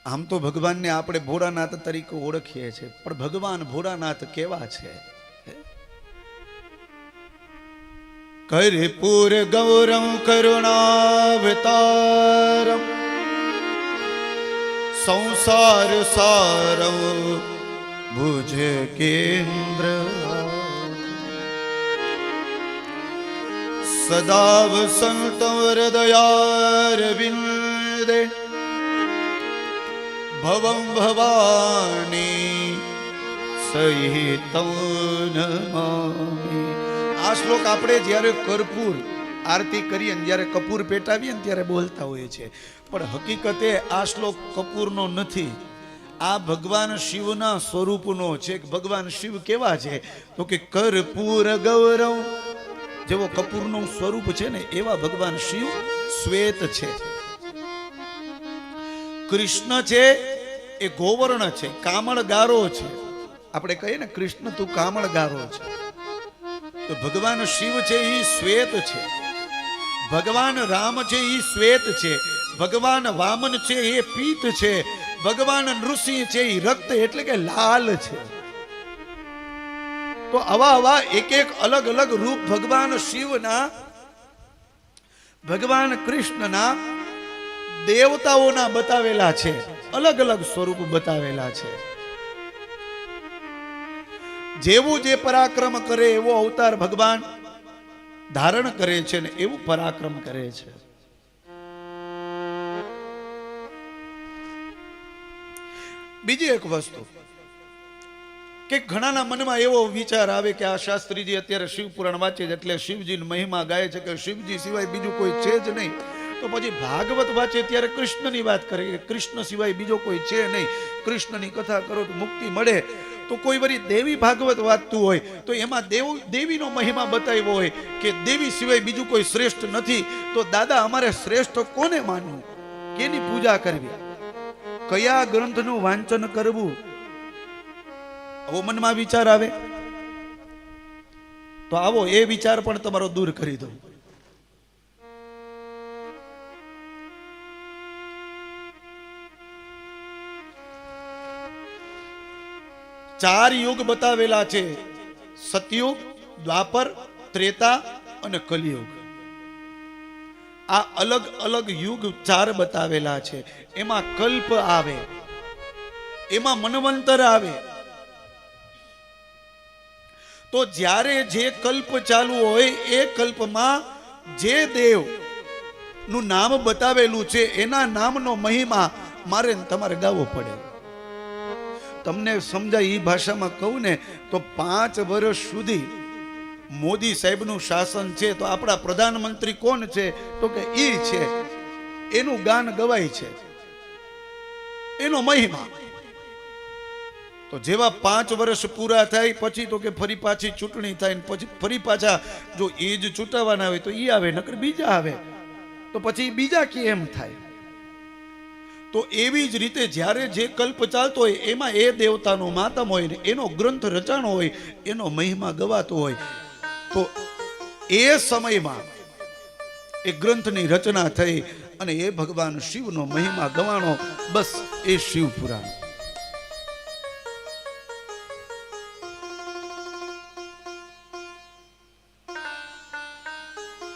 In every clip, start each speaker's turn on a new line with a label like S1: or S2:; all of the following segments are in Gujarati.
S1: આમ તો ભગવાનને આપણે ભોળાનાથ તરીકે ઓળખીએ છીએ, પણ ભગવાન ભોળાનાથ કેવા છે? કર્પૂર ગૌરમ કરુણાવતારમ સંસાર સારમ ભુજ કેન્દ્ર સદા વસંત હૃદયારવિંદે ભવં ભવાની સહિતં નમામિ. આ શ્લોક આપણે જ્યારે કર્પૂર આરતી કરીએ ને જ્યારે કપૂર પેટાવીએ ને ત્યારે બોલતા હોઈએ છીએ, પણ હકીકતે આ શ્લોક કપૂરનો નથી, આ ભગવાન શિવના સ્વરૂપનો છે. ભગવાન શિવ કેવા છે તો કે કર્પૂર ગૌરવ, જેવો કપૂરનું સ્વરૂપ છે ને એવા ભગવાન શિવ શ્વેત છે. કૃષ્ણ છે એ ગોવર્ણ છે, કામળગારો છે. આપણે કહીએ ને કૃષ્ણ તું કામળગારો છે, તો ભગવાન શિવ છે એ શ્વેત છે, ભગવાન રામ છે એ શ્વેત છે, ભગવાન વામન છે એ પીત છે, ભગવાન નૃસિંહ છે એ રક્ત એટલે કે લાલ છે. તો આવા એક એક અલગ અલગ રૂપ ભગવાન શિવના, ભગવાન કૃષ્ણના દેવતાઓના બતાવેલા છે, અલગ અલગ સ્વરૂપ બતાવેલા છે. જેવું જે પરાક્રમ કરે એવો અવતાર ભગવાન ધારણ કરે છે ને એવું પરાક્રમ કરે છે. બીજી એક વસ્તુ કે ઘણાના મનમાં એવો વિચાર આવે કે આ શાસ્ત્રીજી અત્યારે શિવ પુરાણ વાંચે છે એટલે શિવજીની મહિમા ગાય છે કે શિવજી સિવાય બીજું કોઈ છે જ નહીં, તો પછી ભાગવત વાંચે ત્યારે કૃષ્ણની વાત કરે કે કૃષ્ણ સિવાય બીજો કોઈ છે નહીં, કૃષ્ણની કથા કરો તો મુક્તિ મળે. તો કોઈ વળી દેવી ભાગવત વાંચતું હોય તો એમાં દેવીનો મહિમા બતાવ્યો હોય કે દેવી સિવાય બીજું કોઈ શ્રેષ્ઠ નથી, તો દાદા અમારે શ્રેષ્ઠ કોને માનવું, કેની પૂજા કરવી, કયા ગ્રંથનું વાંચન કરવું, આવો મનમાં વિચાર આવે તો આવો એ વિચાર પણ તમારો દૂર કરી દો. ચાર યુગ બતાવેલા છે, સતયુગ, દ્વાપર, ત્રેતા અને કલિયુગ. આ અલગ અલગ યુગ ચાર બતાવેલા છે. એમાં કલ્પ આવે, એમાં મન્વંતર આવે. તો જ્યારે જે કલ્પ ચાલુ હોય એ કલ્પમાં જે દેવ નું નામ બતાવેલું છે એના નામનો મહિમા મારે તમારે ગાવો પડે. તમને સમજાય એ ભાષામાં કહું ને તો 5 વર્ષ સુધી મોદી સાહેબનું શાસન છે, તો આપણા પ્રધાનમંત્રી કોણ છે તો કે ઈ છે, એનું ગાન ગવાય છે, એનો મહિમા. તો જેવા 5 વર્ષ પૂરા થાય પછી તો કે ફરી પાછી ચૂંટણી થાય ને પછી ફરી પાછા જો એ જ ચૂંટાવાના હોય તો એ આવે, નકર બીજા આવે, તો પછી બીજા કેમ થાય. તો એવી જ રીતે જ્યારે જે કલ્પ ચાલતો હોય એમાં એ દેવતાનો માતમ હોય ને એનો ગ્રંથ રચાણો હોય, એનો મહિમા ગવાતો હોય, તો એ સમયમાં એ ગ્રંથની રચના થઈ અને એ ભગવાન શિવનો મહિમા ગવાણો, બસ એ શિવ પુરાણ.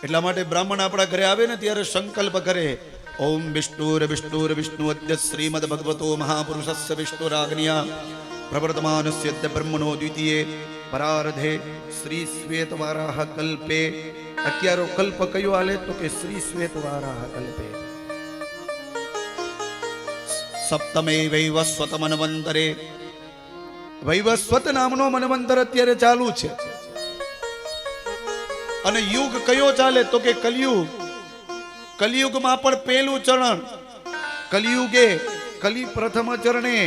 S1: એટલા માટે બ્રાહ્મણ આપણા ઘરે આવે ને ત્યારે સંકલ્પ કરે, ઓમ વિષ્ણુર વિષ્ણુર વિષ્ણુ અદ્ય શ્રીમદ ભગવતો મહાપુરુષસ્ય વિષ્ણુરાગ્નિયા પ્રવર્તમાનસ્ય બ્રહ્મણો દ્વિતીય પરાર્ધે શ્રી શ્વેતવારાહ કલ્પે. અત્યારો કલ્પ કયો હાલે તો કે શ્રી શ્વેતવારાહ કલ્પે. સપ્તમે વૈવસ્વત મન્વંતરે, વૈવસ્વત નામનો મન્વંતર અત્યારે ચાલુ છે. અને યુગ કયો ચાલે તો કે કલિયુગ. કલિયુગમાં પણ પહેલું ચરણ કલિયુગે, કલિ પ્રથમ ચરણે.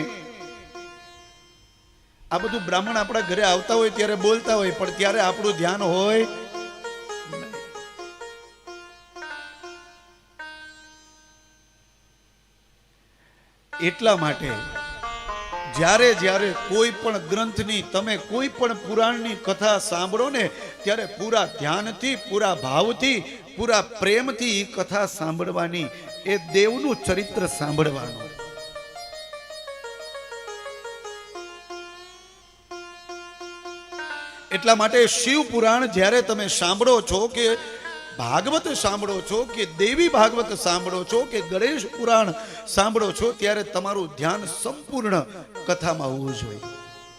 S1: આ બધું બ્રાહ્મણ આપણા ઘરે આવતા હોય ત્યારે બોલતા હોય, પણ ત્યારે આપણું ધ્યાન હોય. એટલા માટે જ્યારે જ્યારે કોઈ પણ ગ્રંથની, તમે કોઈ પણ પુરાણની કથા સાંભળો ને ત્યારે પૂરા ધ્યાનથી, પૂરા ભાવથી, પૂરા પ્રેમથી એ કથા સાંભળવાની, એ દેવનું ચરિત્ર સાંભળવાનું. એટલા માટે શિવ પુરાણ જ્યારે તમે સાંભળો છો કે ભાગવત સાંભળો છો કે દેવી ભાગવત સાંભળો છો કે ગણેશ પુરાણ સાંભળો છો ત્યારે તમારું ધ્યાન સંપૂર્ણ કથામાં હોવું જોઈએ.